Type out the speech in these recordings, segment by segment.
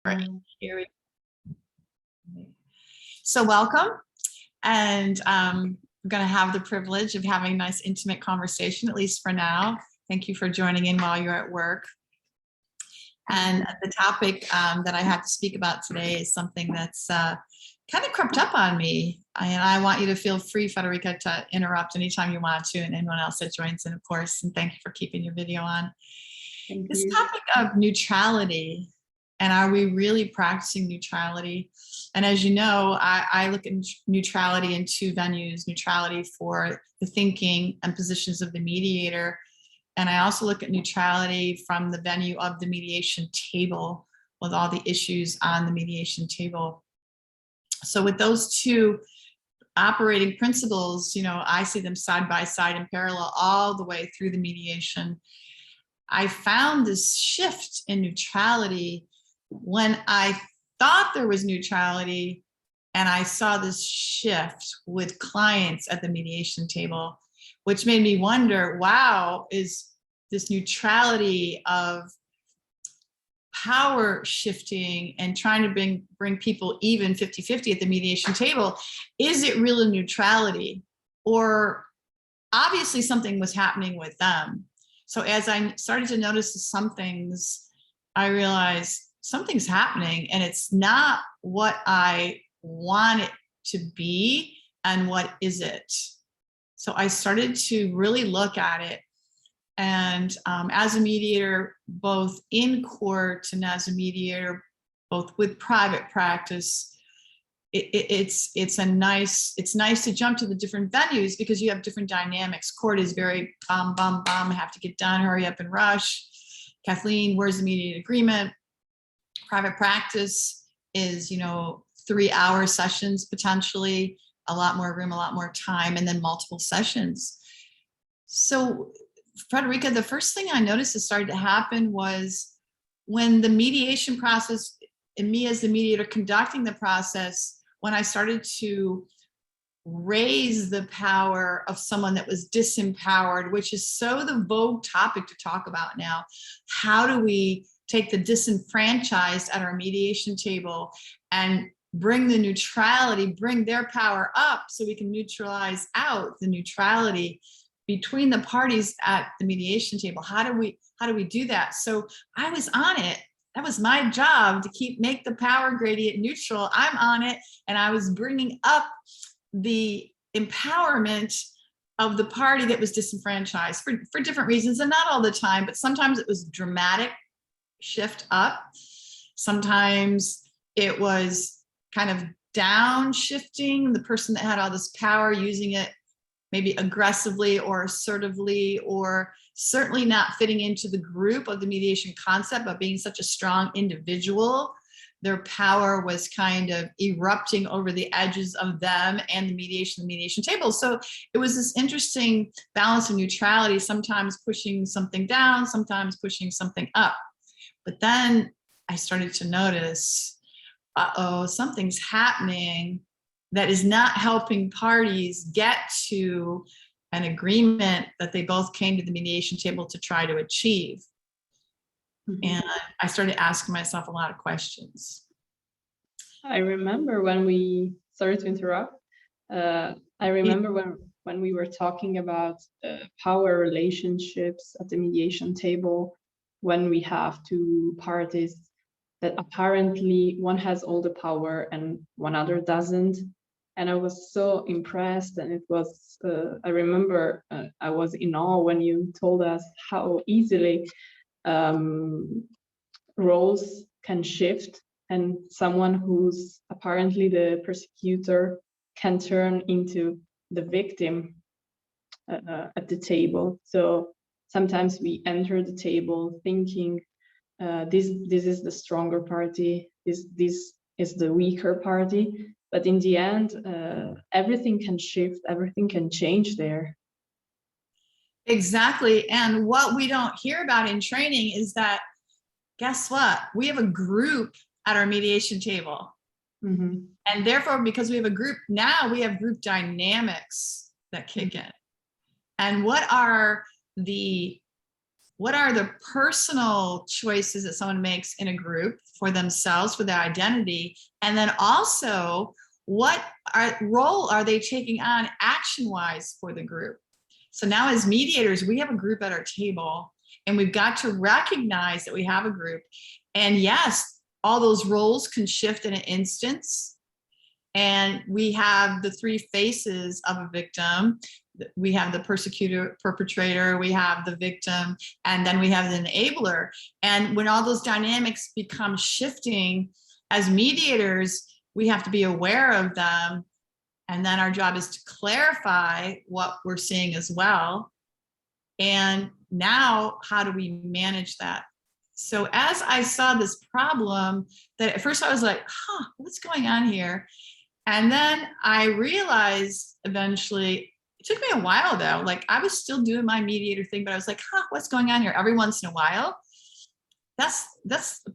Right. So welcome, and I'm going to have the privilege of having a nice intimate conversation, at least for now. Thank you for joining in while you're at work. And the topic that I have to speak about today is something that's kind of crept up on me. And I want you to feel free, Federica, to interrupt anytime you want to, and anyone else that joins in, of course. And thank you for keeping your video on. This topic of neutrality, and are we really practicing neutrality? And as you know, I look at neutrality in two venues: neutrality for the thinking and positions of the mediator. And I also look at neutrality from the venue of the mediation table, with all the issues on the mediation table. So with those two operating principles, you know, I see them side by side in parallel all the way through the mediation. I found this shift in neutrality when I thought there was neutrality, and I saw this shift with clients at the mediation table, which made me wonder, wow, is this neutrality of power shifting and trying to bring people even 50-50 at the mediation table, is it really neutrality? Or obviously something was happening with them. So as I started to notice some things, I realized something's happening, and it's not what I want it to be, and what is it? So I started to really look at it. And as a mediator, both in court and as a mediator, both with private practice, it's nice to jump to the different venues because you have different dynamics. Court is very bum, bum, bum, have to get done, hurry up and rush. Kathleen, where's the mediated agreement? Private practice is, 3-hour sessions, potentially, a lot more room, a lot more time, and then multiple sessions. So Frederica, the first thing I noticed that started to happen was when the mediation process, and me as the mediator conducting the process, when I started to raise the power of someone that was disempowered, which is so the vogue topic to talk about now. How do we take the disenfranchised at our mediation table and bring the neutrality, bring their power up so we can neutralize out the neutrality between the parties at the mediation table? How do we do that? So I was on it. That was my job, to make the power gradient neutral. I'm on it, and I was bringing up the empowerment of the party that was disenfranchised for different reasons, and not all the time, but sometimes it was dramatic shift up. Sometimes it was kind of downshifting, the person that had all this power using it maybe aggressively or assertively, or certainly not fitting into the group of the mediation concept, but being such a strong individual, their power was kind of erupting over the edges of them and the mediation table. So it was this interesting balance of neutrality, sometimes pushing something down, sometimes pushing something up. But then I started to notice, something's happening that is not helping parties get to an agreement that they both came to the mediation table to try to achieve. Mm-hmm. And I started asking myself a lot of questions. I remember when we started to interrupt, I remember when we were talking about power relationships at the mediation table, when we have two parties that apparently one has all the power and one other doesn't. And I was so impressed, and it was, I remember I was in awe when you told us how easily roles can shift, and someone who's apparently the persecutor can turn into the victim at the table. So sometimes we enter the table thinking this is the stronger party, this is the weaker party. But in the end, everything can shift, everything can change there. Exactly. And what we don't hear about in training is that, guess what? We have a group at our mediation table. Mm-hmm. And therefore, because we have a group, now we have group dynamics that kick in. And what are the what are the personal choices that someone makes in a group for themselves, for their identity? And then also, what role are they taking on action-wise for the group? So now as mediators, we have a group at our table, and we've got to recognize that we have a group. And yes, all those roles can shift in an instance. And we have the three faces of a victim. We have the perpetrator, we have the victim, and then we have the enabler. And when all those dynamics become shifting, as mediators, we have to be aware of them. And then our job is to clarify what we're seeing as well. And now, how do we manage that? So as I saw this problem, that at first I was like, what's going on here? And then I realized eventually, it took me a while though, like I was still doing my mediator thing, but I was like, what's going on here? Every once in a while. That's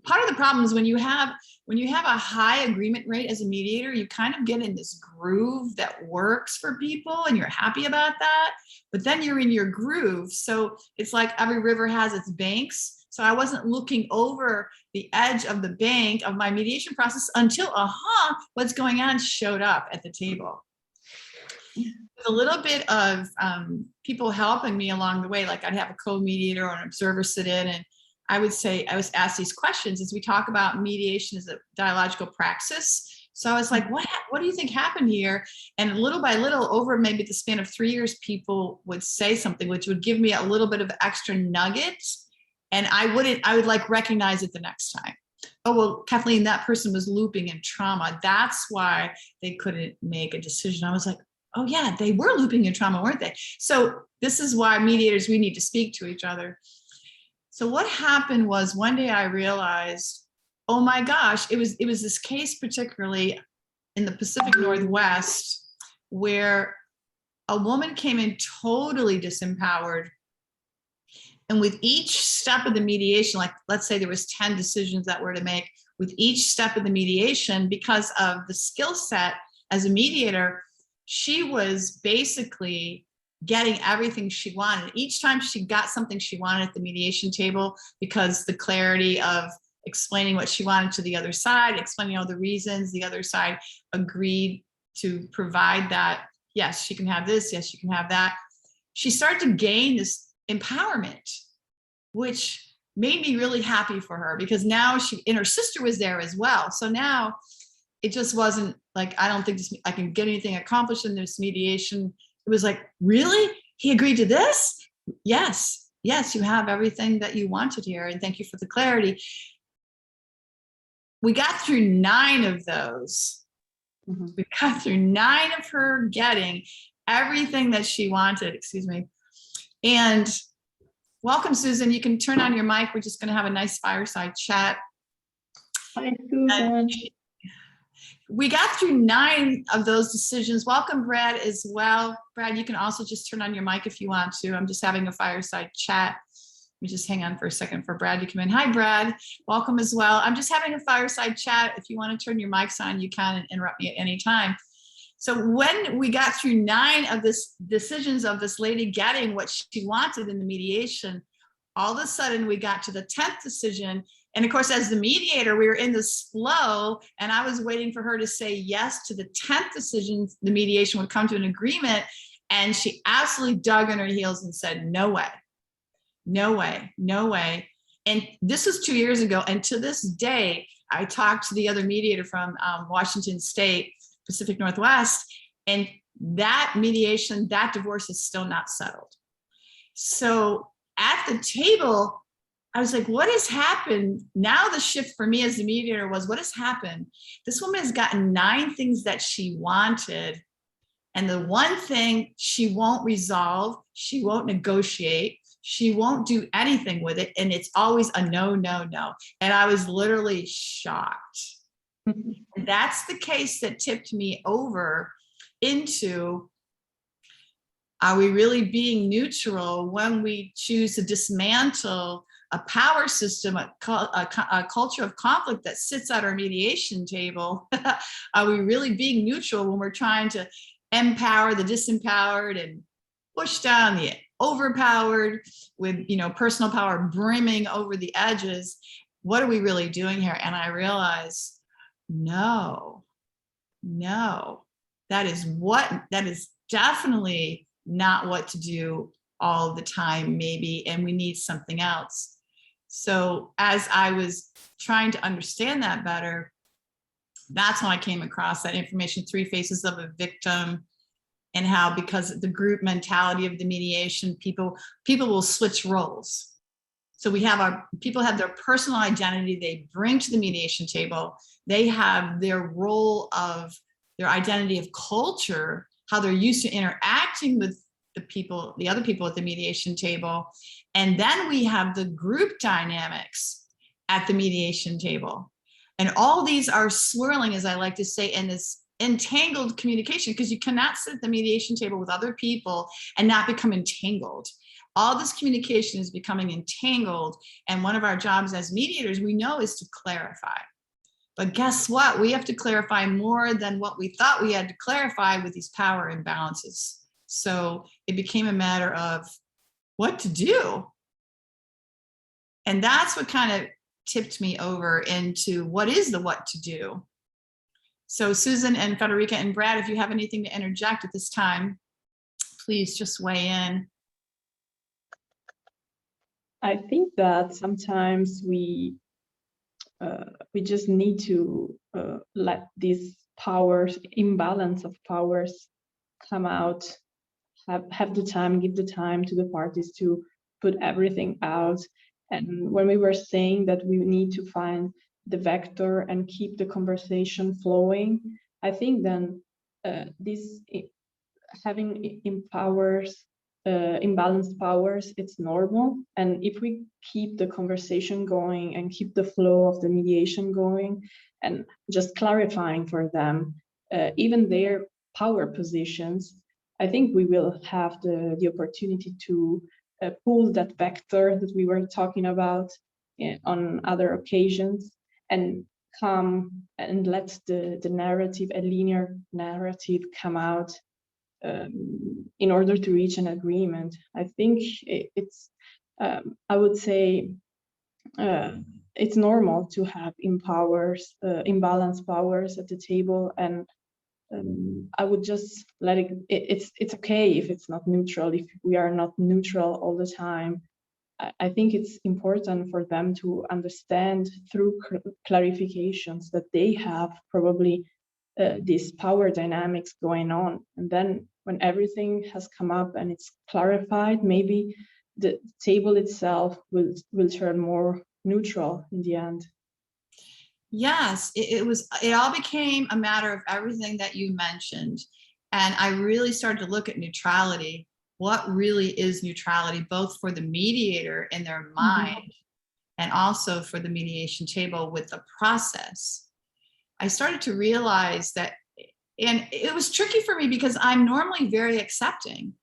part of the problem is when you have a high agreement rate as a mediator, you kind of get in this groove that works for people and you're happy about that, but then you're in your groove. So it's like every river has its banks. So I wasn't looking over the edge of the bank of my mediation process until, what's going on showed up at the table. With a little bit of people helping me along the way, like I'd have a co-mediator or an observer sit in, and I would ask these questions as we talk about mediation as a dialogical praxis. So I was like, what do you think happened here? And little by little, over maybe the span of 3 years, people would say something, which would give me a little bit of extra nuggets. And I would like recognize it the next time. Oh, well, Kathleen, that person was looping in trauma. That's why they couldn't make a decision. I was like, oh yeah, they were looping in trauma, weren't they? So this is why mediators, we need to speak to each other. So what happened was one day I realized, oh my gosh, it was this case particularly in the Pacific Northwest where a woman came in totally disempowered. And with each step of the mediation, like let's say there was 10 decisions that were to make, with each step of the mediation, because of the skill set as a mediator, she was basically getting everything she wanted. Each time she got something she wanted at the mediation table, because the clarity of explaining what she wanted to the other side, explaining all the reasons, the other side agreed to provide that. Yes, she can have this. Yes, you can have that. She started to gain this empowerment, which made me really happy for her, because now and her sister was there as well. So now it just wasn't like, I don't think I can get anything accomplished in this mediation. It was like, really? He agreed to this? Yes, you have everything that you wanted here. And thank you for the clarity. We got through 9 of those. Mm-hmm. We got through 9 of her getting everything that she wanted, excuse me. And welcome, Susan. You can turn on your mic. We're just going to have a nice fireside chat. Hi, Susan. We got through 9 of those decisions. Welcome, Brad, as well. Brad, you can also just turn on your mic if you want to. I'm just having a fireside chat. Let me just hang on for a second for Brad to come in. Hi, Brad. Welcome as well. I'm just having a fireside chat. If you want to turn your mics on, you can, and interrupt me at any time. So when we got through 9 of this decisions of this lady getting what she wanted in the mediation, all of a sudden we got to the 10th decision. And of course, as the mediator, we were in this flow, and I was waiting for her to say yes to the 10th decision. The mediation would come to an agreement, and she absolutely dug in her heels and said, no way, no way, no way. And this was 2 years ago. And to this day, I talked to the other mediator from Washington State, Pacific Northwest, and that mediation, that divorce is still not settled. So at the table, I was like, what has happened? Now the shift for me as the mediator was, what has happened? This woman has gotten 9 things that she wanted. And the one thing she won't resolve, she won't negotiate, she won't do anything with it. And it's always a no, no, no. And I was literally shocked. And that's the case that tipped me over into, are we really being neutral when we choose to dismantle a power system, a culture of conflict that sits at our mediation table? Are we really being neutral when we're trying to empower the disempowered and push down the overpowered with, personal power brimming over the edges. What are we really doing here? And I realized, no, that is definitely not what to do all the time, maybe, and we need something else. So as I was trying to understand that better, that's when I came across that information, 3 Faces of a Victim, and how, because the group mentality of the mediation, people will switch roles. So we have people have their personal identity they bring to the mediation table. They have their role of their identity of culture, how they're used to interacting with the other people at the mediation table. And then we have the group dynamics at the mediation table. And all these are swirling, as I like to say, in this entangled communication, because you cannot sit at the mediation table with other people and not become entangled. All this communication is becoming entangled. And one of our jobs as mediators, we know, is to clarify. But guess what? We have to clarify more than what we thought we had to clarify with these power imbalances. So it became a matter of what to do. And that's what kind of tipped me over into what to do. So Susan and Federica and Brad, if you have anything to interject at this time, please just weigh in. I think that sometimes we just need to let these powers, imbalance of powers, come out, have the time, give the time to the parties to put everything out. And when we were saying that we need to find the vector and keep the conversation flowing, I think then this having imbalanced powers, it's normal. And if we keep the conversation going and keep the flow of the mediation going and just clarifying for them, even their power positions, I think we will have the opportunity to pull that vector that we were talking about on other occasions and come and let the narrative, a linear narrative, come out in order to reach an agreement. I think it's, I would say, it's normal to have imbalanced powers at the table, and I would just let it, it's okay if it's not neutral, if we are not neutral all the time. I think it's important for them to understand through clarifications that they have probably these power dynamics going on. And then when everything has come up and it's clarified, maybe the table itself will turn more neutral in the end. Yes, it all became a matter of everything that you mentioned. And I really started to look at neutrality. What really is neutrality, both for the mediator in their mind and also for the mediation table with the process? I started to realize that, and it was tricky for me because I'm normally very accepting.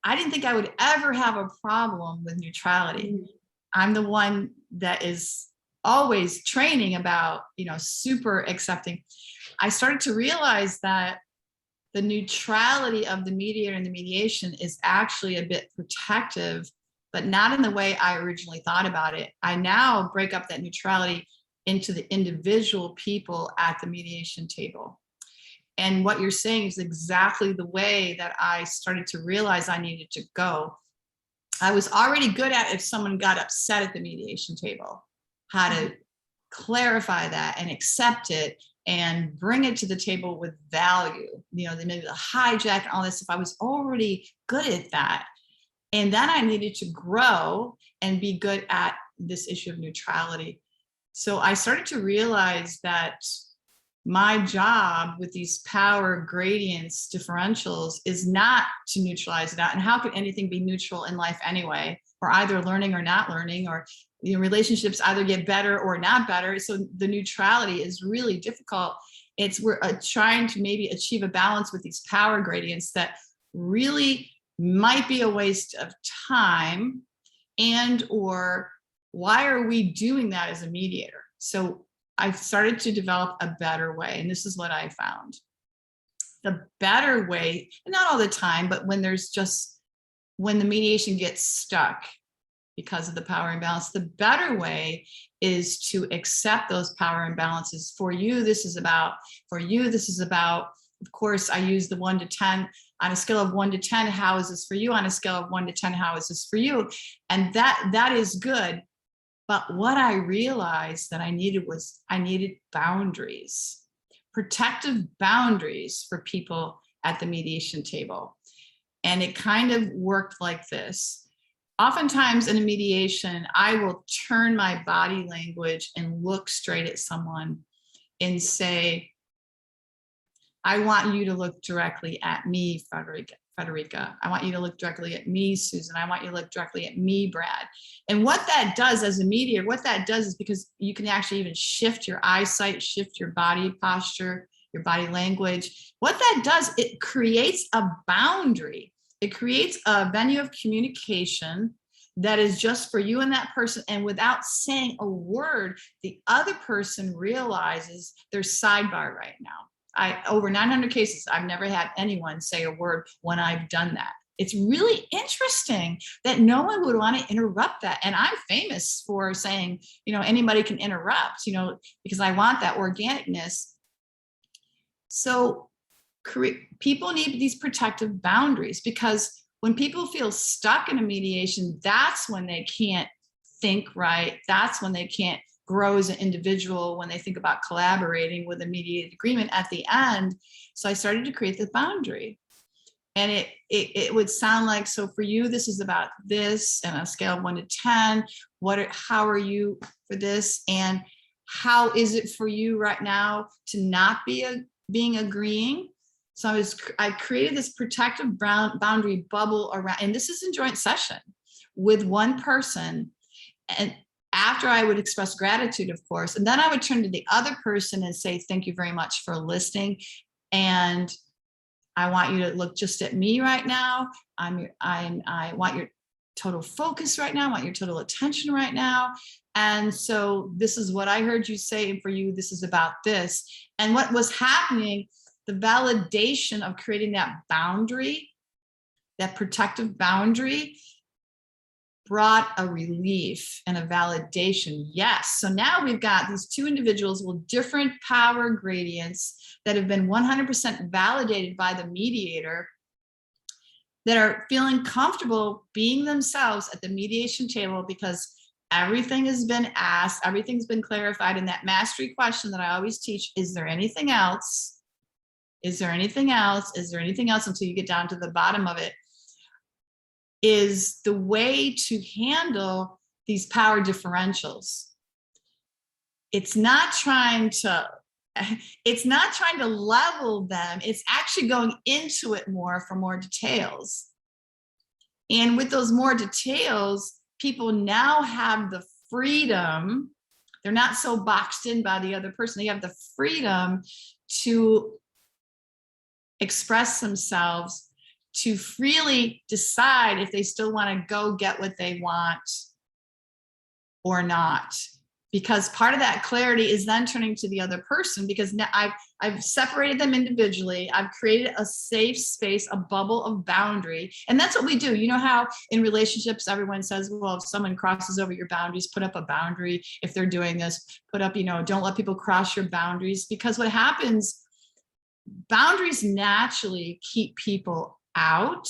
I didn't think I would ever have a problem with neutrality. I'm the one that is always training about, super accepting. I started to realize that the neutrality of the mediator and the mediation is actually a bit protective, but not in the way I originally thought about it. I now break up that neutrality into the individual people at the mediation table. And what you're saying is exactly the way that I started to realize I needed to go. I was already good at, if someone got upset at the mediation table, how to clarify that and accept it and bring it to the table with value. Maybe the hijack and all this stuff. I was already good at that. And then I needed to grow and be good at this issue of neutrality. So I started to realize that my job with these power gradients, differentials, is not to neutralize it out. And how could anything be neutral in life anyway? We're either learning or not learning, or relationships either get better or not better. So the neutrality is really difficult. We're trying to maybe achieve a balance with these power gradients that really might be a waste of time, and or why are we doing that as a mediator? So I started to develop a better way, and this is what I found. The better way, and not all the time, but when there's just when the mediation gets stuck because of the power imbalance, the better way is to accept those power imbalances. For you, this is about, of course, I use the 1 to 10. On a scale of 1 to 10, how is this for you? On a scale of 1 to 10, how is this for you? And that is good. But what I realized that I needed boundaries, protective boundaries for people at the mediation table. And it kind of worked like this. Oftentimes in a mediation, I will turn my body language and look straight at someone and say, I want you to look directly at me, Frederica. I want you to look directly at me, Susan. I want you to look directly at me, Brad. And what that does as a mediator, what that does is, because you can actually even shift your eyesight, shift your body posture, your body language. What that does, it creates a boundary. It creates a venue of communication that is just for you and that person. And without saying a word, the other person realizes there's sidebar right now. Over 900 cases, I've never had anyone say a word when I've done that. It's really interesting that no one would want to interrupt that. And I'm famous for saying, anybody can interrupt, because I want that organicness. So people need these protective boundaries, because when people feel stuck in a mediation, that's when they can't think right. That's when they can't grow as an individual, when they think about collaborating with a mediated agreement at the end. So I started to create the boundary. And it would sound like, so for you, this is about this, and on a scale of 1 to 10, how are you for this? And how is it for you right now to not being agreeing? So I created this protective boundary bubble around, and this is in joint session with one person. And after I would express gratitude, of course, and then I would turn to the other person and say, thank you very much for listening. And I want you to look just at me right now. I want your total focus right now. I want your total attention right now. And so this is what I heard you say. And for you, this is about this. And what was happening, the validation of creating that boundary, that protective boundary, brought a relief and a validation. Yes. So now we've got these two individuals with different power gradients that have been 100% validated by the mediator, that are feeling comfortable being themselves at the mediation table, because everything has been asked, everything's been clarified. And that mastery question that I always teach, is there anything else? Is there anything else? Is there anything else? Until you get down to the bottom of it, is the way to handle these power differentials. It's not trying to level them. It's actually going into it more for more details. And with those more details, people now have the freedom. They're not so boxed in by the other person. They have the freedom to express themselves, to freely decide if they still want to go get what they want or not. Because part of that clarity is then turning to the other person, because now I've separated them individually. I've created a safe space, a bubble of boundary. And that's what we do. You know how in relationships, everyone says, well, if someone crosses over your boundaries, put up a boundary. If they're doing this, put up, don't let people cross your boundaries. Because what happens, boundaries naturally keep people out,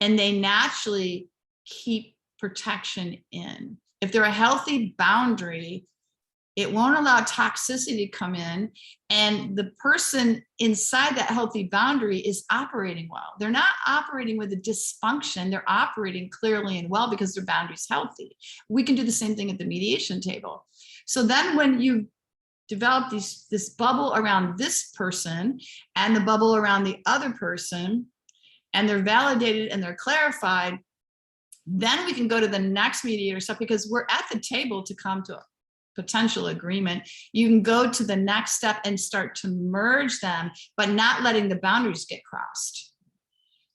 and they naturally keep protection in. If they're a healthy boundary, it won't allow toxicity to come in, and the person inside that healthy boundary is operating well. They're not operating with a dysfunction. They're operating clearly and well because their boundary's healthy. We can do the same thing at the mediation table. So then when you develop this bubble around this person and the bubble around the other person, and they're validated and they're clarified, then we can go to the next mediator step, because we're at the table to come to a potential agreement. You can go to the next step and start to merge them, but not letting the boundaries get crossed.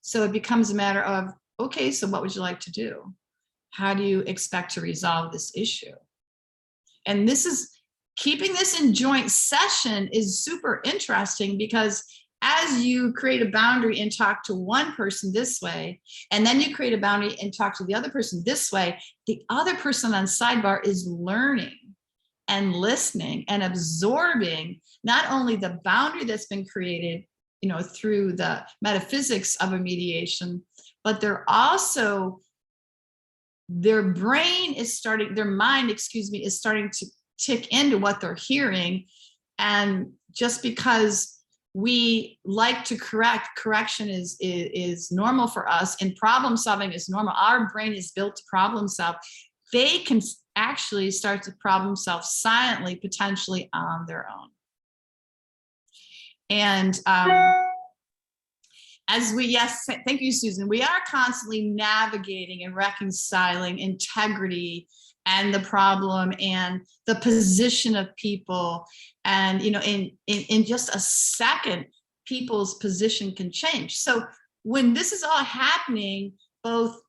So it becomes a matter of, okay, so what would you like to do? How do you expect to resolve this issue? And keeping this in joint session is super interesting, because as you create a boundary and talk to one person this way, and then you create a boundary and talk to the other person this way, the other person on sidebar is learning and listening and absorbing not only the boundary that's been created, through the metaphysics of a mediation, but they're also, their mind is starting to tick into what they're hearing. And just because we like to correction is normal for us, and problem solving is normal. Our brain is built to problem solve. They can actually start to problem solve silently, potentially on their own. And thank you, Susan. We are constantly navigating and reconciling integrity and the problem and the position of people. And, in just a second, people's position can change. So when this is all happening, both,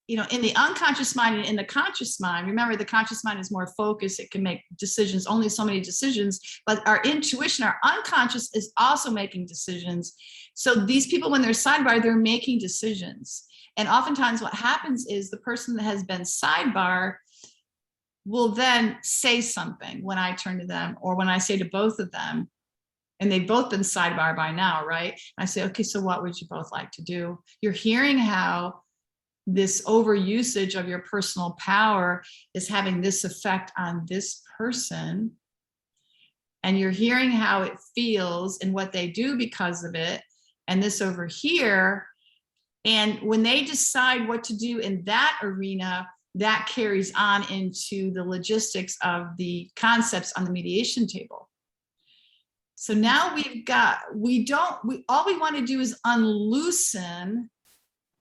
in the unconscious mind and in the conscious mind, remember the conscious mind is more focused. It can make decisions, only so many decisions, but our intuition, our unconscious is also making decisions. So these people, when they're sidebar, they're making decisions. And oftentimes what happens is the person that has been sidebar will then say something when I turn to them, or when I say to both of them, and they've both been sidebar by now, right? I say, okay, so what would you both like to do? You're hearing how this overusage of your personal power is having this effect on this person. And you're hearing how it feels and what they do because of it. And this over here. And when they decide what to do in that arena, that carries on into the logistics of the concepts on the mediation table. So now all we want to do is unloosen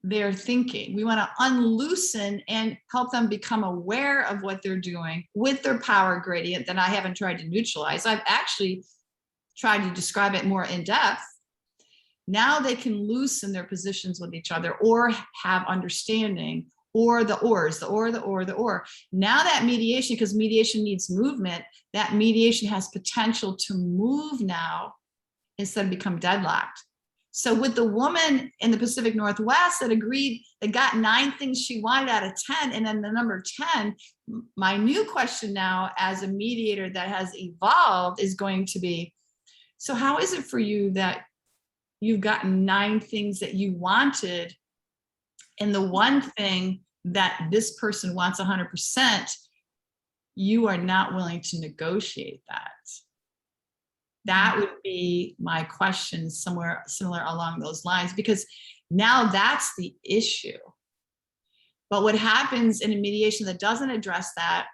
their thinking. We want to unloosen and help them become aware of what they're doing with their power gradient that I haven't tried to neutralize. I've actually tried to describe it more in depth. Now they can loosen their positions with each other, or have understanding, or the ors, the or. Now that mediation, because mediation needs movement, that mediation has potential to move now instead of become deadlocked. So with the woman in the Pacific Northwest that got 9 things she wanted out of 10, and then the number 10, my new question now as a mediator that has evolved is going to be, so how is it for you that you've gotten 9 things that you wanted, and the one thing that this person wants 100%, you are not willing to negotiate that? That would be my question, somewhere similar along those lines, because now that's the issue. But what happens in a mediation that doesn't address that,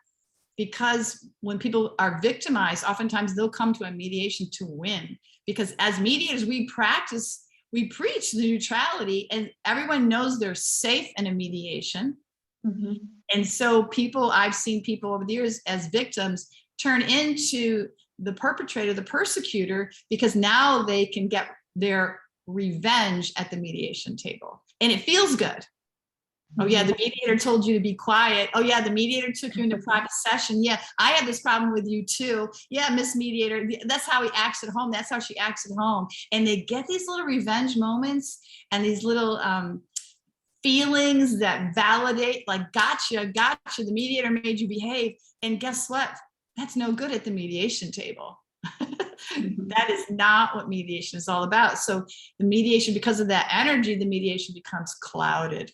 because when people are victimized, oftentimes they'll come to a mediation to win, because as mediators, we preach the neutrality, and everyone knows they're safe in a mediation. Mm-hmm. And so I've seen people over the years as victims turn into the perpetrator, the persecutor, because now they can get their revenge at the mediation table. And it feels good. Oh yeah, the mediator told you to be quiet. Oh yeah, the mediator took you into private session. Yeah, I had this problem with you too. Yeah, Miss Mediator, that's how he acts at home. That's how she acts at home. And they get these little revenge moments and these little feelings that validate, like, gotcha, the mediator made you behave. And guess what? That's no good at the mediation table. That is not what mediation is all about. So the mediation, because of that energy, the mediation becomes clouded.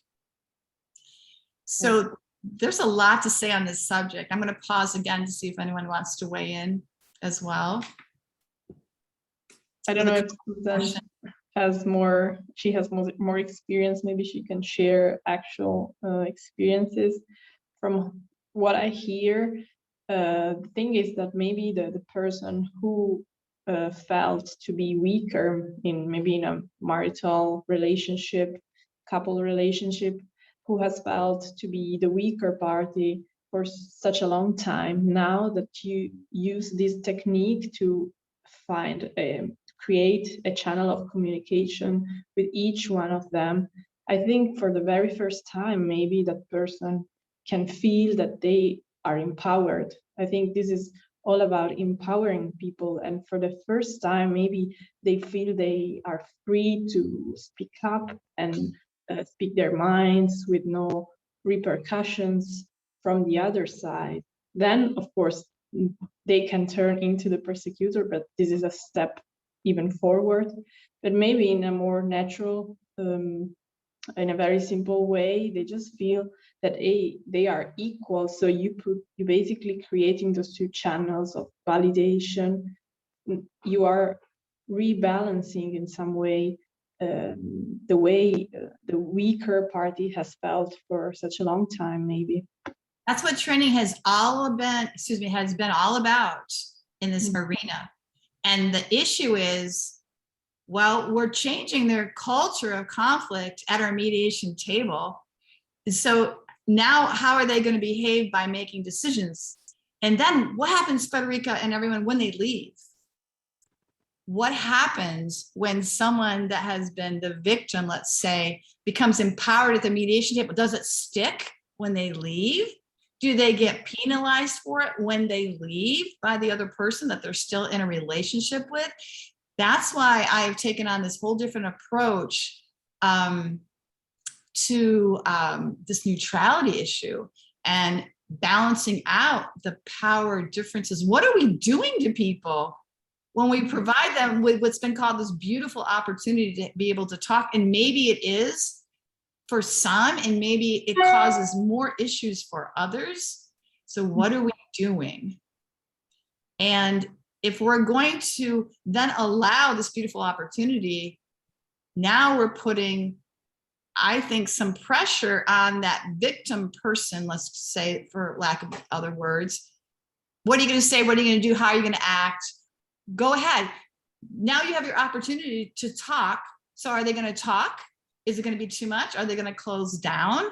So there's a lot to say on this subject. I'm going to pause again to see if anyone wants to weigh in as well. I don't know if Susan has more experience. Maybe she can share actual experiences. From what I hear, the thing is that maybe the person who felt to be weaker in a marital relationship, couple relationship, who has felt to be the weaker party for such a long time, now that you use this technique to create a channel of communication with each one of them, I think for the very first time, maybe that person can feel that they are empowered. I think this is all about empowering people. And for the first time, maybe they feel they are free to speak up and speak their minds with no repercussions from the other side. Then, of course, they can turn into the persecutor, but this is a step even forward. But maybe in a more natural, in a very simple way, they just feel that they are equal. So you basically creating those two channels of validation. You are rebalancing in some way the way the weaker party has felt for such a long time, maybe. That's what training has been all about in this arena. And the issue is, well, we're changing their culture of conflict at our mediation table. So now how are they going to behave by making decisions? And then what happens, Federica and everyone, when they leave? What happens when someone that has been the victim, let's say, becomes empowered at the mediation table? Does it stick when they leave? Do they get penalized for it when they leave by the other person that they're still in a relationship with? That's why I've taken on this whole different approach to this neutrality issue and balancing out the power differences. What are we doing to people when we provide them with what's been called this beautiful opportunity to be able to talk? And maybe it is for some, and maybe it causes more issues for others. So what are we doing? And if we're going to then allow this beautiful opportunity, now we're putting, I think, some pressure on that victim person, let's say, for lack of other words. What are you going to say? What are you going to do? How are you going to act? Go ahead. Now you have your opportunity to talk. So are they going to talk? Is it going to be too much? Are they going to close down?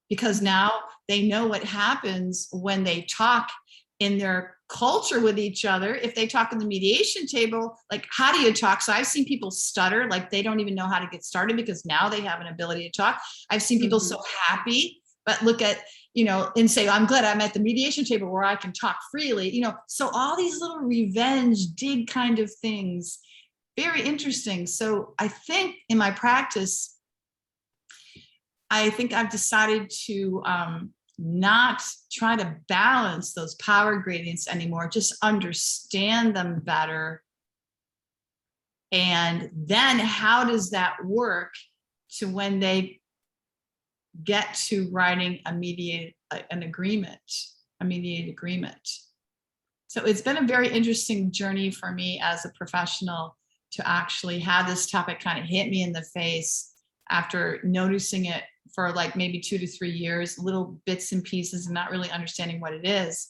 Because now they know what happens when they talk in their culture with each other. If they talk in the mediation table, like, how do you talk? So I've seen people stutter, like they don't even know how to get started because now they have an ability to talk. I've seen people so happy, but look at, and say, I'm glad I'm at the mediation table where I can talk freely, so all these little revenge dig kind of things, very interesting. So I think in my practice, I think I've decided to not try to balance those power gradients anymore, just understand them better. And then how does that work to when they get to writing a mediated agreement. So it's been a very interesting journey for me as a professional to actually have this topic kind of hit me in the face after noticing it for like maybe 2 to 3 years, little bits and pieces, and not really understanding what it is.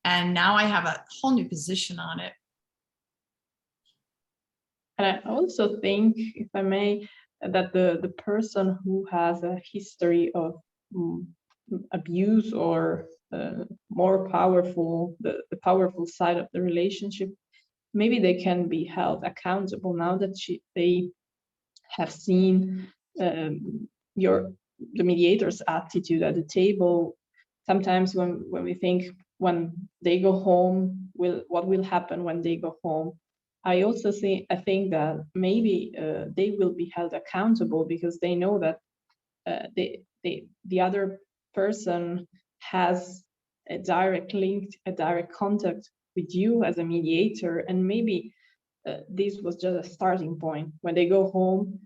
And now I have a whole new position on it. And I also think, if I may, that the person who has a history of abuse or more powerful, the powerful side of the relationship, maybe they can be held accountable now that they have seen the mediator's attitude at the table. Sometimes when we think when they go home, what will happen when they go home? I think that maybe they will be held accountable because they know that the other person has a direct link, a direct contact with you as a mediator, and maybe this was just a starting point. When they go home,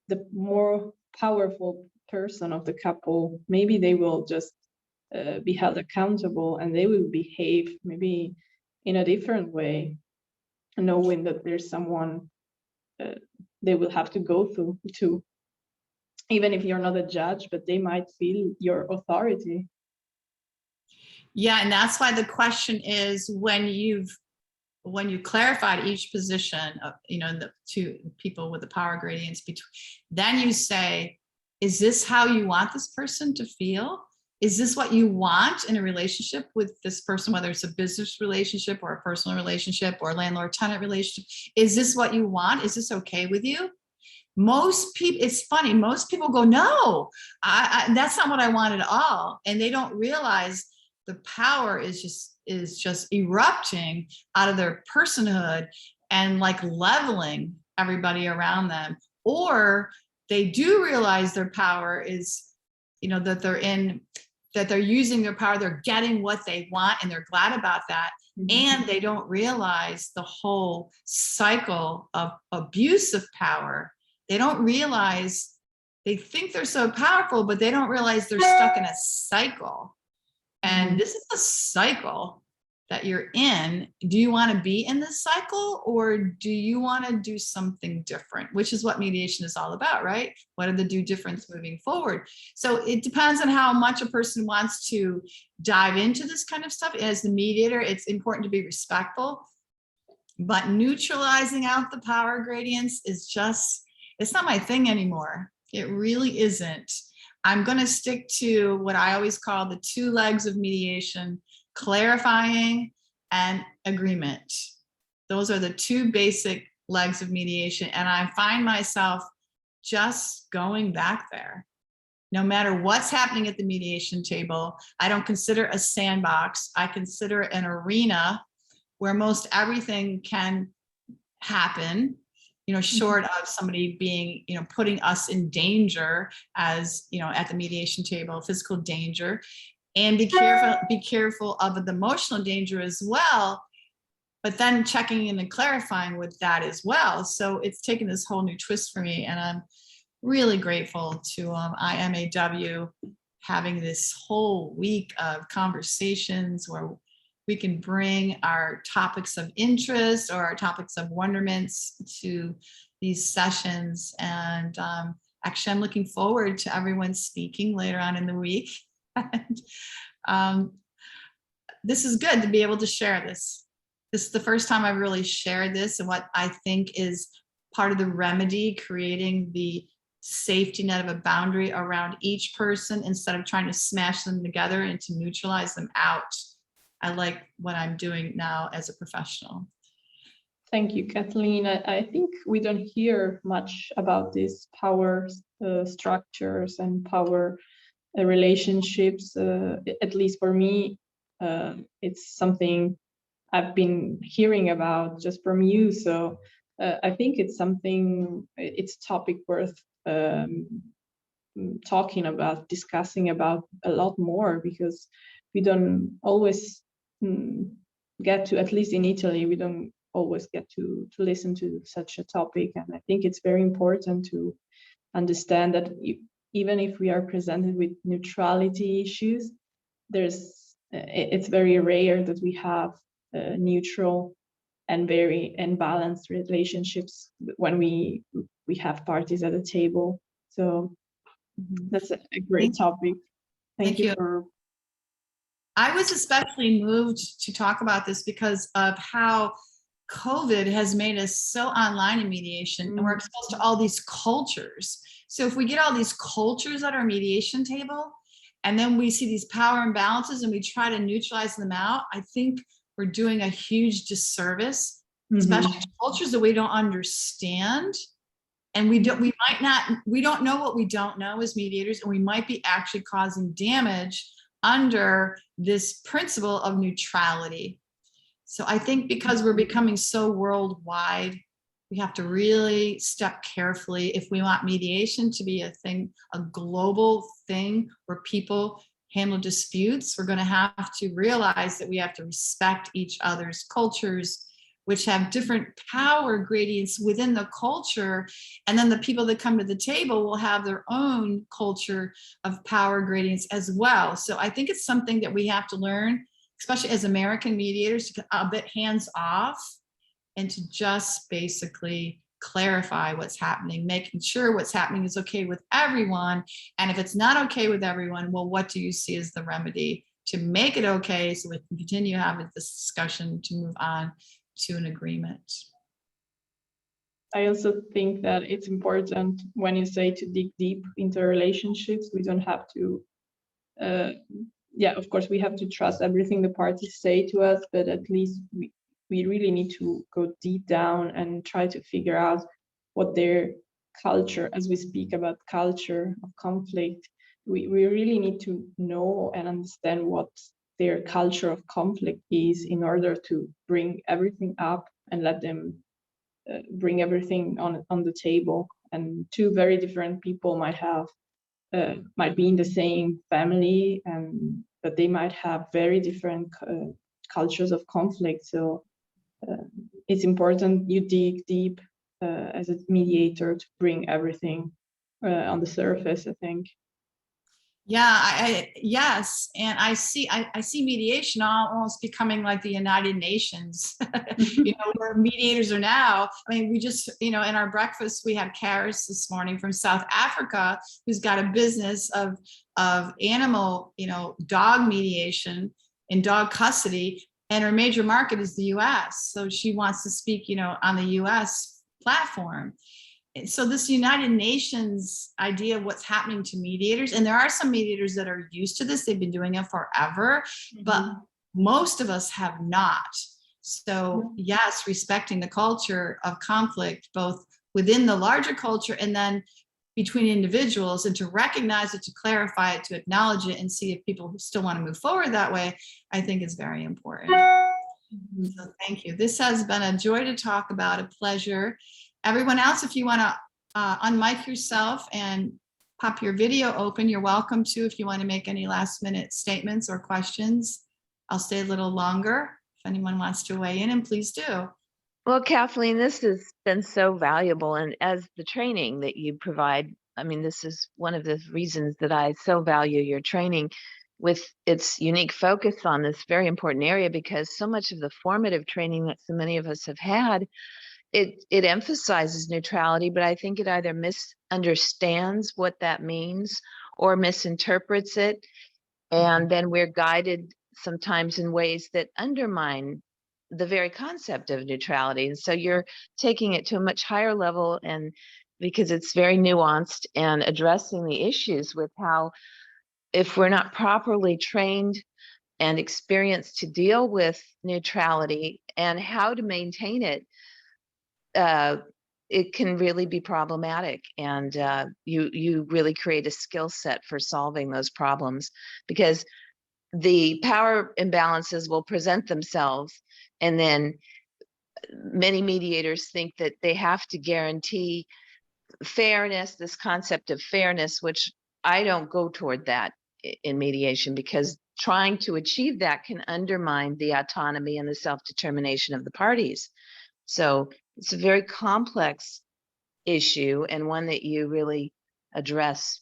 the more powerful person of the couple, maybe they will just be held accountable and they will behave maybe in a different way, knowing that there's someone they will have to go through to, even if you're not a judge, but they might feel your authority. Yeah, and that's why the question is, when you clarified each position of, the two people with the power gradients between, then you say, is this how you want this person to feel? Is this what you want in a relationship with this person, whether it's a business relationship or a personal relationship or landlord-tenant relationship? Is this what you want? Is this okay with you? Most people, it's funny, most people go, no, that's not what I want at all. And they don't realize the power is just is just erupting out of their personhood and like leveling everybody around them, or they do realize their power is, that they're using their power, they're getting what they want, and they're glad about that. And they don't realize the whole cycle of abuse of power. They don't realize, they think they're so powerful, but they don't realize they're stuck in a cycle. And this is a cycle that you're in. Do you want to be in this cycle, or do you want to do something different? Which is what mediation is all about, right? What are the do difference moving forward? So it depends on how much a person wants to dive into this kind of stuff. As the mediator, it's important to be respectful, but neutralizing out the power gradients is just, it's not my thing anymore. It really isn't. I'm going to stick to what I always call the two legs of mediation: clarifying and agreement. Those are the two basic legs of mediation. And I find myself just going back there. No matter what's happening at the mediation table, I don't consider a sandbox. I consider it an arena where most everything can happen, short of somebody being, putting us in danger, as, at the mediation table, physical danger. And be careful of the emotional danger as well, but then checking in and clarifying with that as well. So it's taken this whole new twist for me, and I'm really grateful to IMAW having this whole week of conversations where we can bring our topics of interest or our topics of wonderments to these sessions. And actually, I'm looking forward to everyone speaking later on in the week. And this is good to be able to share this. This is the first time I've really shared this, and what I think is part of the remedy, creating the safety net of a boundary around each person instead of trying to smash them together and to neutralize them out. I like what I'm doing now as a professional. Thank you, Kathleen. I think we don't hear much about these power structures and power relationships. At least for me, it's something I've been hearing about just from you. So I think it's a topic worth talking about, discussing about a lot more, because we don't always get to, at least in Italy, we don't always get to listen to such a topic. And I think it's very important to understand that even if we are presented with neutrality issues, it's very rare that we have neutral and very balanced relationships when we have parties at the table. So that's a great topic. Thank you for. I was especially moved to talk about this because of how COVID has made us so online in mediation, and we're exposed to all these cultures. So if we get all these cultures at our mediation table, and then we see these power imbalances and we try to neutralize them out, I think we're doing a huge disservice, especially cultures that we don't understand. And we don't know what we don't know as mediators, and we might be actually causing damage under this principle of neutrality. So I think because we're becoming so worldwide, we have to really step carefully if we want mediation to be a global thing where people handle disputes. We're going to have to realize that we have to respect each other's cultures, which have different power gradients within the culture. And then the people that come to the table will have their own culture of power gradients as well. So I think it's something that we have to learn, especially as American mediators, to get a bit hands off and to just basically clarify what's happening, making sure what's happening is okay with everyone. And if it's not okay with everyone, well, what do you see as the remedy to make it okay so we can continue having this discussion to move on to an agreement? I also think that it's important when you say to dig deep into relationships. We don't have to, of course, we have to trust everything the parties say to us, but at least we really need to go deep down and try to figure out what their culture, as we speak about culture of conflict, we really need to know and understand what their culture of conflict is in order to bring everything up and let them bring everything on the table. And two very different people might be in the same family, but they might have very different cultures of conflict. So it's important you dig deep as a mediator to bring everything on the surface, I think. Yeah, yes, and I see mediation almost becoming like the United Nations. Where mediators are now. I mean, we just, in our breakfast, we had Karis this morning from South Africa, who's got a business of animal, dog mediation and dog custody, and her major market is the U.S. So she wants to speak, on the U.S. platform. So this United Nations idea of what's happening to mediators, and there are some mediators that are used to this, they've been doing it forever, but most of us have not. So yes, respecting the culture of conflict, both within the larger culture and then between individuals, and to recognize it, to clarify it, to acknowledge it, and see if people still want to move forward that way, I think is very important. So thank you. This has been a joy to talk about, a pleasure. Everyone else, if you want to unmic yourself and pop your video open, you're welcome to. If you want to make any last minute statements or questions, I'll stay a little longer if anyone wants to weigh in, and please do. Well, Kathleen, this has been so valuable, and as the training that you provide, I mean, this is one of the reasons that I so value your training with its unique focus on this very important area, because so much of the formative training that so many of us have had, it emphasizes neutrality, but I think it either misunderstands what that means or misinterprets it. And then we're guided sometimes in ways that undermine the very concept of neutrality. And so you're taking it to a much higher level, and because it's very nuanced and addressing the issues with how, if we're not properly trained and experienced to deal with neutrality and how to maintain it, it can really be problematic, and you really create a skill set for solving those problems, because the power imbalances will present themselves, and then many mediators think that they have to guarantee fairness, this concept of fairness, which I don't go toward that in mediation, because trying to achieve that can undermine the autonomy and the self-determination of the parties. So it's a very complex issue, and one that you really address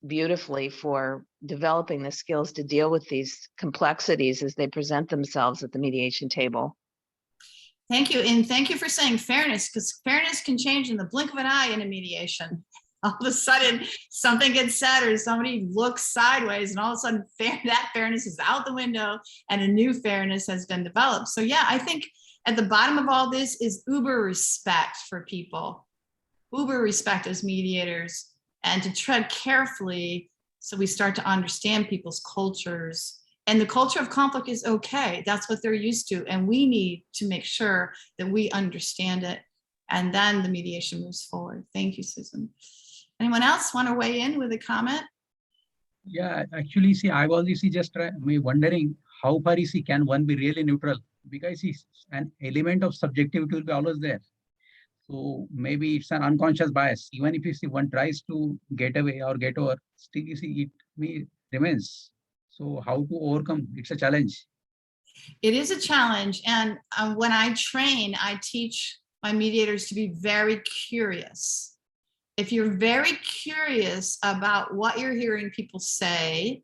beautifully for developing the skills to deal with these complexities as they present themselves at the mediation table. Thank you. And thank you for saying fairness, because fairness can change in the blink of an eye in a mediation. All of a sudden, something gets said or somebody looks sideways, and all of a sudden that fairness is out the window and a new fairness has been developed. So yeah, I think at the bottom of all this is uber respect for people, uber respect as mediators, and to tread carefully so we start to understand people's cultures. And the culture of conflict is okay. That's what they're used to. And we need to make sure that we understand it. And then the mediation moves forward. Thank you, Susan. Anyone else want to weigh in with a comment? Yeah, actually, see, I was just wondering how far can one be really neutral? Because an element of subjectivity will be always there. So maybe it's an unconscious bias. Even if you see one tries to get away or get over, still you see it remains. So how to overcome? It's a challenge. It is a challenge. And when I train, I teach my mediators to be very curious. If you're very curious about what you're hearing people say,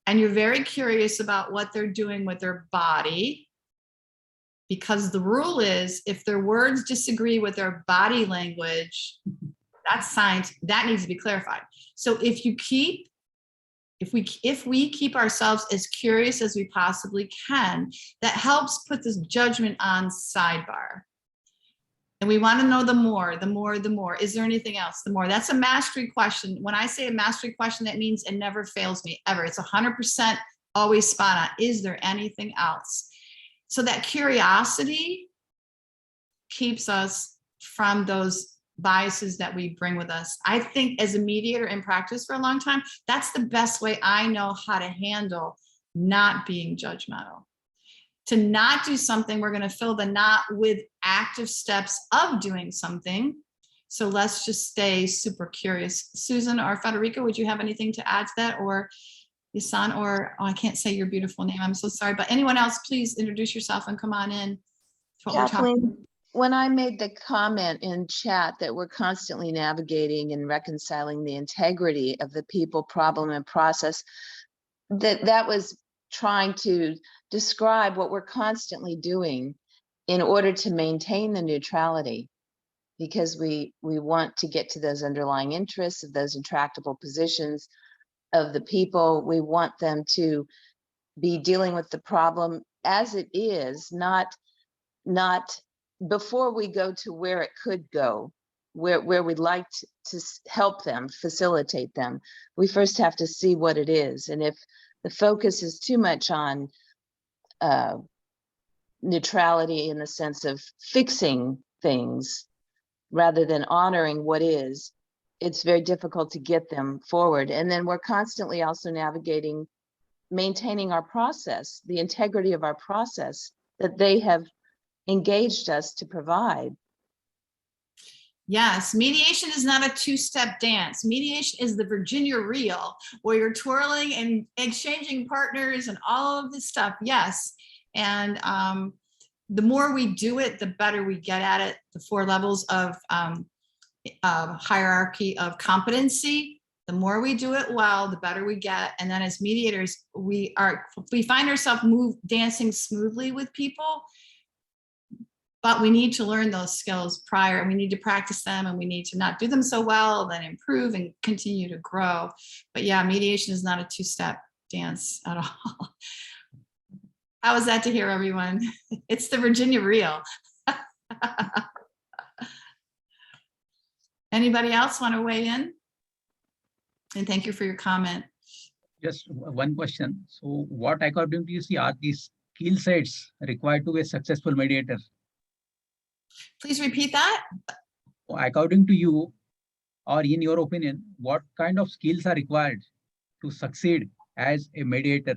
and you're very curious about what they're doing with their body, because the rule is if their words disagree with their body language, that's science, that needs to be clarified. So if we keep ourselves as curious as we possibly can, that helps put this judgment on sidebar. And we want to know the more. Is there anything else? The more. That's a mastery question. When I say a mastery question, that means it never fails me ever. It's 100% always spot on. Is there anything else? So that curiosity keeps us from those biases that we bring with us. I think as a mediator in practice for a long time, that's the best way I know how to handle not being judgmental. To not do something, we're going to fill the not with active steps of doing something. So let's just stay super curious. Susan or Federica, would you have anything to add to that? Or Yasan, or I can't say your beautiful name, I'm so sorry, but anyone else, please introduce yourself and come on in. Kathleen, when I made the comment in chat that we're constantly navigating and reconciling the integrity of the people, problem, and process, that was trying to describe what we're constantly doing in order to maintain the neutrality, because we want to get to those underlying interests of those intractable positions of the people. We want them to be dealing with the problem as it is, not before we go to where it could go, where we'd like to help them, facilitate them. We first have to see what it is. And if the focus is too much on neutrality in the sense of fixing things rather than honoring what is, it's very difficult to get them forward. And then we're constantly also navigating, maintaining our process, the integrity of our process that they have engaged us to provide. Yes, mediation is not a two-step dance. Mediation is the Virginia reel where you're twirling and exchanging partners and all of this stuff. Yes. And the more we do it, the better we get at it. The 4 levels of hierarchy of competency. The more we do it well, the better we get. And then as mediators, we find ourselves dancing smoothly with people. But we need to learn those skills prior, and we need to practice them, and we need to not do them so well, then improve and continue to grow. But yeah, mediation is not a two-step dance at all. How was that to hear, everyone? It's the Virginia reel. Anybody else want to weigh in? And thank you for your comment. Just one question. So what, according to you, see, are these skill sets required to be a successful mediator? Please repeat that. According to you, or in your opinion, what kind of skills are required to succeed as a mediator?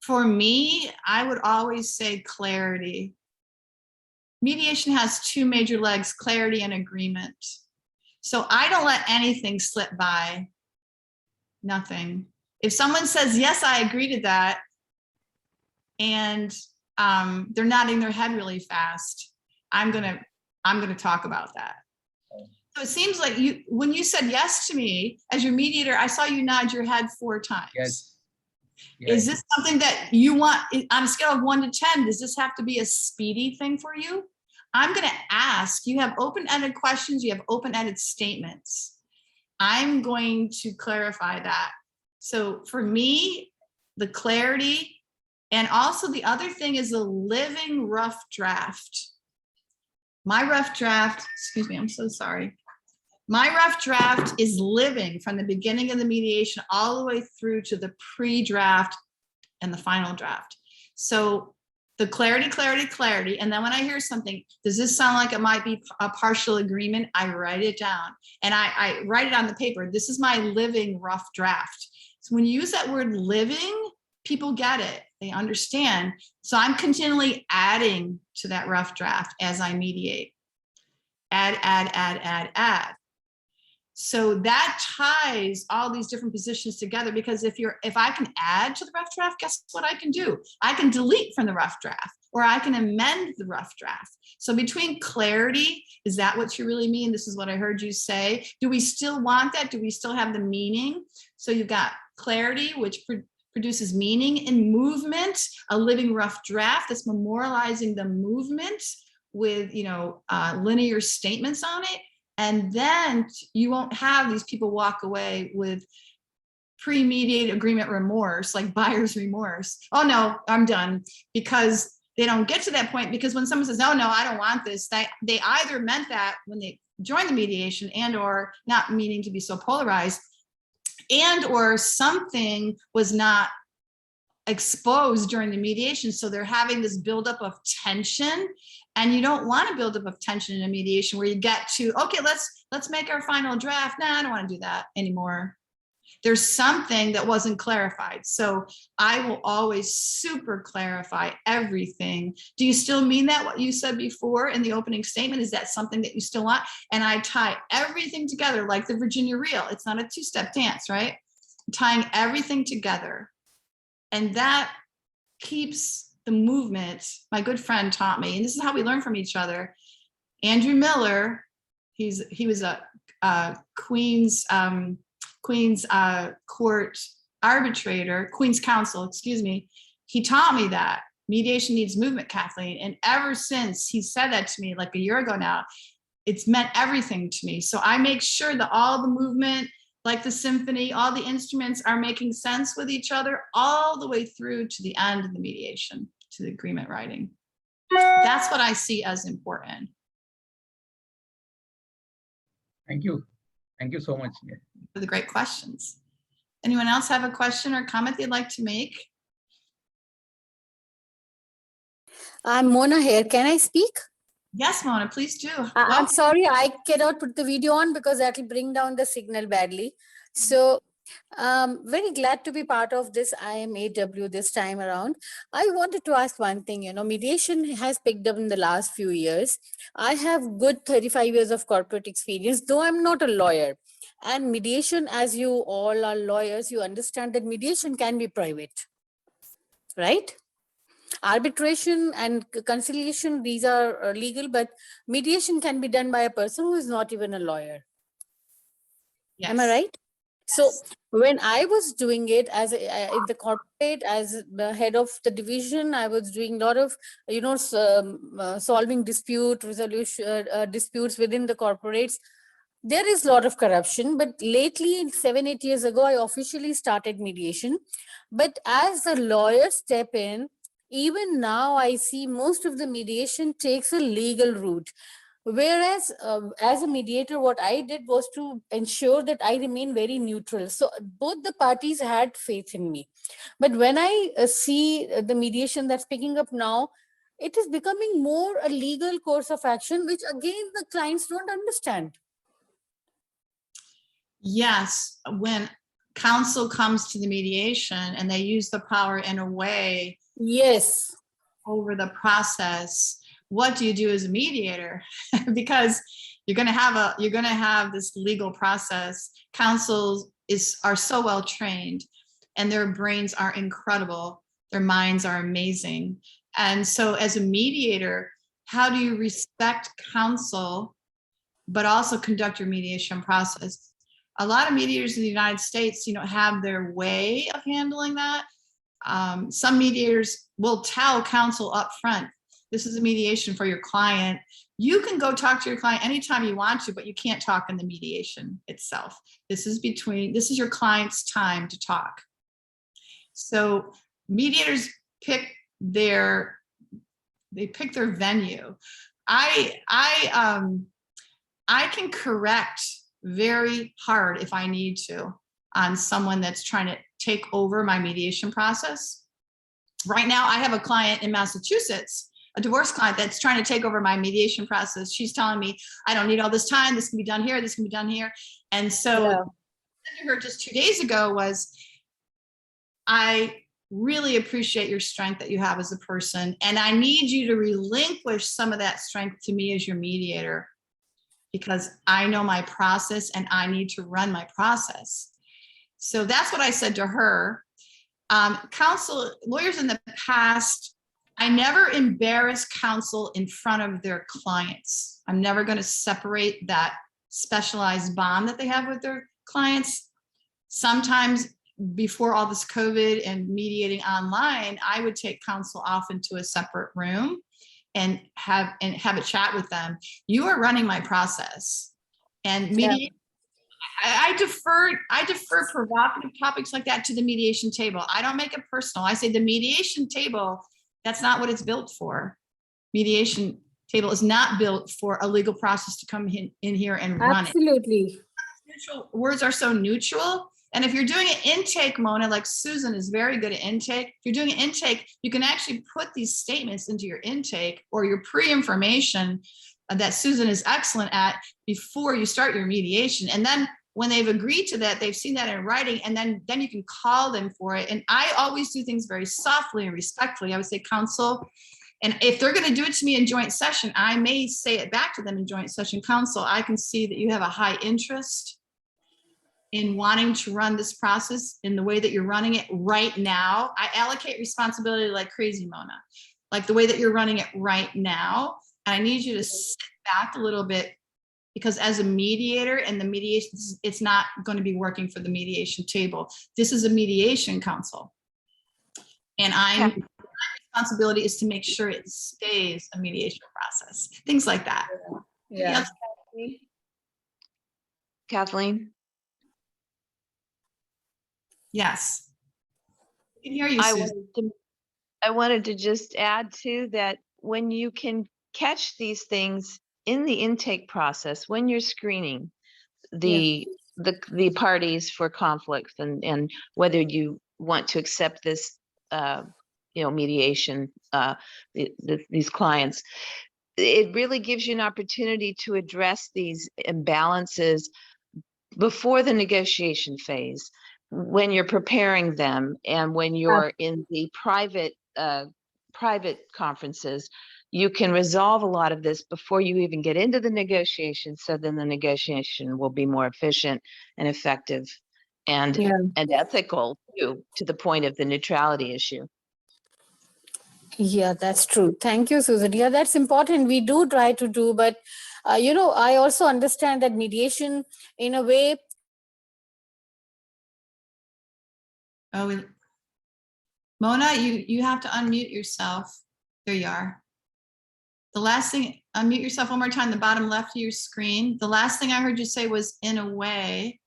For me, I would always say clarity. Mediation has 2 major legs, clarity and agreement. So I don't let anything slip by. Nothing. If someone says, yes, I agree to that, and they're nodding their head really fast, I'm gonna talk about that. So it seems like when you said yes to me as your mediator, I saw you nod your head 4 times. Yes. Is this something that you want on a scale of 1 to 10? Does this have to be a speedy thing for you? I'm going to ask. You have open-ended questions. You have open-ended statements. I'm going to clarify that. So for me, the clarity. And also the other thing is a living rough draft. My rough draft, excuse me, I'm so sorry. My rough draft is living from the beginning of the mediation all the way through to the pre-draft and the final draft. So the clarity, clarity, clarity. And then when I hear something, does this sound like it might be a partial agreement? I write it down and I write it on the paper. This is my living rough draft. So when you use that word living, people get it, they understand. So I'm continually adding to that rough draft as I mediate. Add. So that ties all these different positions together, because if I can add to the rough draft, guess what I can do? I can delete from the rough draft, or I can amend the rough draft. So between clarity, is that what you really mean? This is what I heard you say. Do we still want that? Do we still have the meaning? So you've got clarity, which produces meaning, and movement, a living rough draft that's memorializing the movement with linear statements on it. And then you won't have these people walk away with pre-mediated agreement remorse, like buyer's remorse. Oh no, I'm done, because they don't get to that point. Because when someone says, no, I don't want this, they either meant that when they joined the mediation, and or not meaning to be so polarized, and or something was not exposed during the mediation. So they're having this buildup of tension. And you don't want to build up of tension in a mediation where you get to, okay, let's make our final draft. Nah, I don't want to do that anymore. There's something that wasn't clarified. So I will always super clarify everything. Do you still mean that, what you said before in the opening statement? Is that something that you still want? And I tie everything together like the Virginia Reel. It's not a two-step dance, right? Tying everything together. And that keeps the movement. My good friend taught me, and this is how we learn from each other. Andrew Miller, he was a Queen's court arbitrator, Queen's counsel, excuse me. He taught me that mediation needs movement, Kathleen. And ever since he said that to me like a year ago now, it's meant everything to me. So I make sure that all the movement, like the symphony, all the instruments are making sense with each other all the way through to the end of the mediation, to the agreement writing. That's what I see as important. Thank you. Thank you so much. For the great questions. Anyone else have a question or comment they'd like to make? I'm Mona here. Can I speak? Yes, Mona, please do. I'm sorry, I cannot put the video on because that will bring down the signal badly. So very glad to be part of this IMAW this time around. I wanted to ask one thing, mediation has picked up in the last few years. I have good 35 years of corporate experience, though I'm not a lawyer. And mediation, as you all are lawyers, you understand that mediation can be private, right? Arbitration and conciliation, these are legal, but mediation can be done by a person who is not even a lawyer. Yes. Am I right? So when I was doing it as in the corporate, as the head of the division, I was doing a lot of, solving dispute resolution, disputes within the corporates. There is a lot of corruption, but lately, 7-8 years ago, I officially started mediation. But as a lawyer step in, even now I see most of the mediation takes a legal route. Whereas as a mediator, what I did was to ensure that I remain very neutral. So both the parties had faith in me. But when I see the mediation that's picking up now, it is becoming more a legal course of action, which again, the clients don't understand. Yes, when counsel comes to the mediation and they use the power in a way Yes. over the process, what do you do as a mediator? Because you're going to have this legal process. Counsels are so well trained and their brains are incredible. Their minds are amazing. And so as a mediator, how do you respect counsel, but also conduct your mediation process? A lot of mediators in the United States, have their way of handling that. Some mediators will tell counsel up front, this is a mediation for your client. You can go talk to your client anytime you want to, but you can't talk in the mediation itself. This is your client's time to talk. So mediators pick their venue. I can correct very hard if I need to on someone that's trying to take over my mediation process. Right now, I have a client in Massachusetts, a divorce client that's trying to take over my mediation process. She's telling me, I don't need all this time. This can be done here. This can be done here. And so what I said to her just 2 days ago was, I really appreciate your strength that you have as a person. And I need you to relinquish some of that strength to me as your mediator, because I know my process and I need to run my process. So that's what I said to her. Lawyers in the past, I never embarrass counsel in front of their clients. I'm never going to separate that specialized bond that they have with their clients. Sometimes before all this COVID and mediating online, I would take counsel off into a separate room and have a chat with them. You are running my process, and mediation. I defer provocative topics like that to the mediation table. I don't make it personal. I say the mediation table, that's not what it's built for. Mediation table is not built for a legal process to come in here and run it. Absolutely. Neutral words are so neutral. And if you're doing an intake, Mona, like Susan is very good at intake, if you're doing an intake, you can actually put these statements into your intake or your pre-information that Susan is excellent at before you start your mediation. And then when they've agreed to that, they've seen that in writing, and then you can call them for it. And I always do things very softly and respectfully. I would say, counsel, and if they're going to do it to me in joint session, I may say it back to them in joint session. Counsel, I can see that you have a high interest in wanting to run this process in the way that you're running it right now. I allocate responsibility like crazy, Mona, like the way that you're running it right now. And I need you to sit back a little bit, because as a mediator and the mediation, it's not going to be working for the mediation table. This is a mediation council. And my responsibility is to make sure it stays a mediation process, things like that. Yeah. Kathleen? Yes. I can hear you, Susan. I wanted to just add too that when you can catch these things in the intake process, when you're screening the parties for conflicts and whether you want to accept this, mediation, these clients, it really gives you an opportunity to address these imbalances before the negotiation phase, when you're preparing them and when you're in the private conferences. You can resolve a lot of this before you even get into the negotiation, so then the negotiation will be more efficient and effective and ethical too, to the point of the neutrality issue. Yeah, that's true. Thank you, Susan. Yeah, that's important. We do try to do, but I also understand that mediation, in a way. Oh, Mona, you have to unmute yourself. There you are. The last thing, unmute yourself one more time, the bottom left of your screen. The last thing I heard you say was "in a way."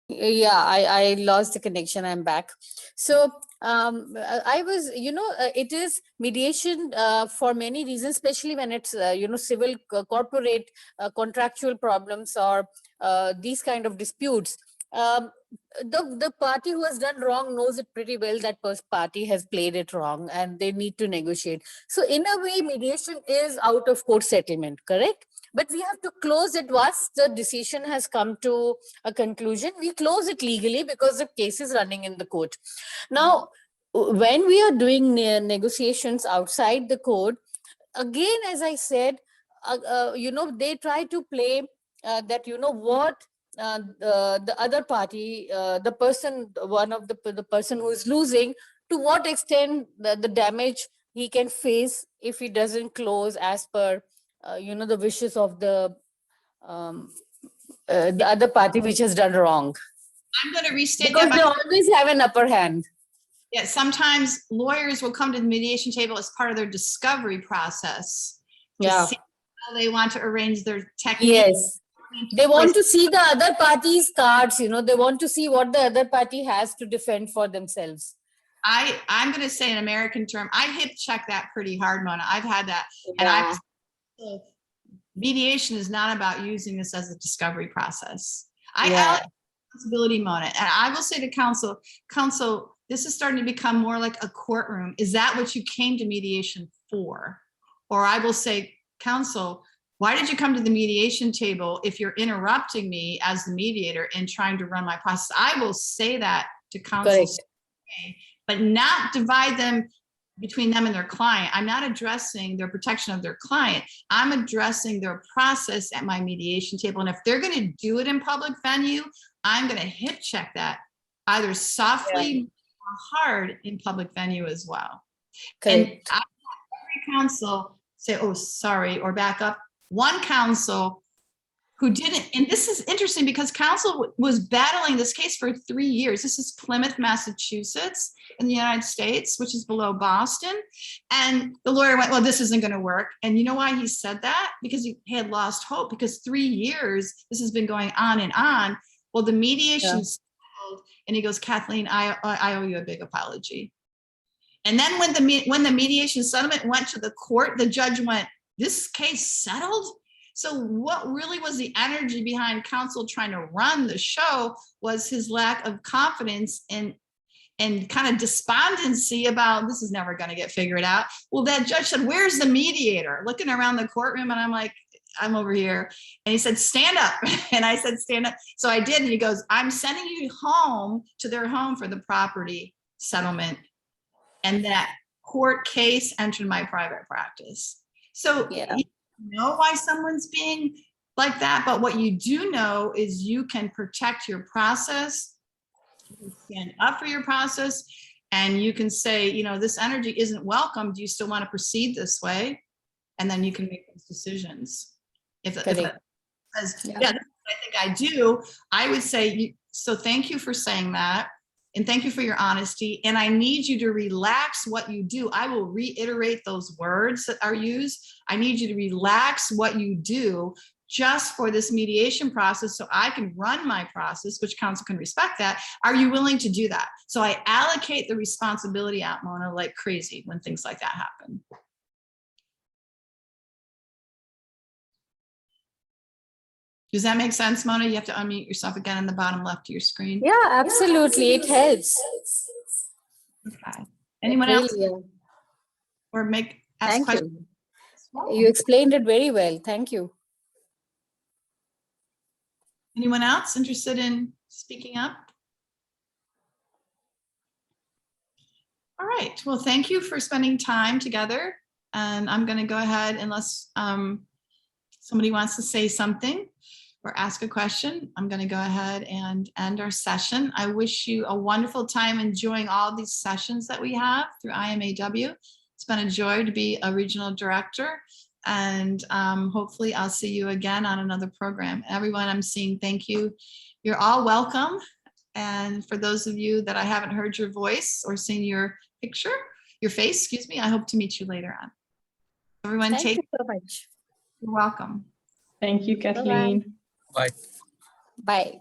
Yeah, I lost the connection. I'm back. So I was, it is mediation for many reasons, especially when it's, civil, corporate, contractual problems or these kind of disputes. The party who has done wrong knows it pretty well that party has played it wrong and they need to negotiate. So in a way, mediation is out of court settlement, correct? But we have to close it once the decision has come to a conclusion. We close it legally because the case is running in the court. Now, when we are doing negotiations outside the court, again, as I said, they try to play that, what the other party, the person who is losing, to what extent the damage he can face if he doesn't close as per the wishes of the other party which has done wrong. I'm going to restate Because that. they always have an upper hand. Yeah, sometimes lawyers will come to the mediation table as part of their discovery process. To see how they want to arrange their technique. Yes. They want to see the other party's cards, they want to see what the other party has to defend for themselves. I'm going to say an American term. I hip check that pretty hard, Mona. I've had that. And mediation is not about using this as a discovery process. I allocate responsibility, Mona. And I will say to counsel, this is starting to become more like a courtroom. Is that what you came to mediation for? Or I will say, counsel, why did you come to the mediation table if you're interrupting me as the mediator and trying to run my process? I will say that to counsel, but not divide them between them and their client. I'm not addressing their protection of their client. I'm addressing their process at my mediation table. And if they're going to do it in public venue, I'm going to hip check that either softly or hard in public venue as well. And I have every counsel say, oh, sorry, or back up. One counsel who didn't, and this is interesting because counsel was battling this case for 3 years. This is Plymouth, Massachusetts in the United States, which is below Boston. And the lawyer went, well, this isn't going to work. And you know why he said that? Because he had lost hope, because 3 years, this has been going on and on. Well, the mediation settled, and he goes, Kathleen, I owe you a big apology. And then when the mediation settlement went to the court, the judge went, this case settled? So what really was the energy behind counsel trying to run the show was his lack of confidence and kind of despondency about this is never going to get figured out. Well, that judge said, where's the mediator? Looking around the courtroom, and I'm like, I'm over here. And he said, stand up. And I said, stand up. So I did. And he goes, I'm sending you home to their home for the property settlement. And that court case entered my private practice. So Yeah. you know why someone's being like that. But what you do know is you can protect your process, you can stand up for your process, and you can say, you know, this energy isn't welcome. Do you still want to proceed this way? And then you can make those decisions. If that says, Yeah. yeah, that's what I think I do, I would say, so thank you for saying that. And thank you for your honesty. And I need you to relax what you do. I will reiterate those words that are used. I need you to relax what you do just for this mediation process so I can run my process, which council can respect that. Are you willing to do that? So I allocate the responsibility out, Mona, like crazy when things like that happen. Does that make sense, Mona? You have to unmute yourself again in the bottom left of your screen. Yeah, absolutely. It helps. Okay. Anyone else? Really, Or ask thank questions? you. You explained it very well. Thank you. Anyone else interested in speaking up? All right. Well, thank you for spending time together. And I'm going to go ahead, unless somebody wants to say something or ask a question, I'm going to go ahead and end our session. I wish you a wonderful time enjoying all these sessions that we have through IMAW. It's been a joy to be a regional director, and hopefully I'll see you again on another program. Everyone I'm seeing, thank you. You're all welcome. And for those of you that I haven't heard your voice or seen your picture, your face, excuse me, I hope to meet you later on. Everyone, Thank you so much. You're welcome. Thank you, Kathleen. Bye. Bye.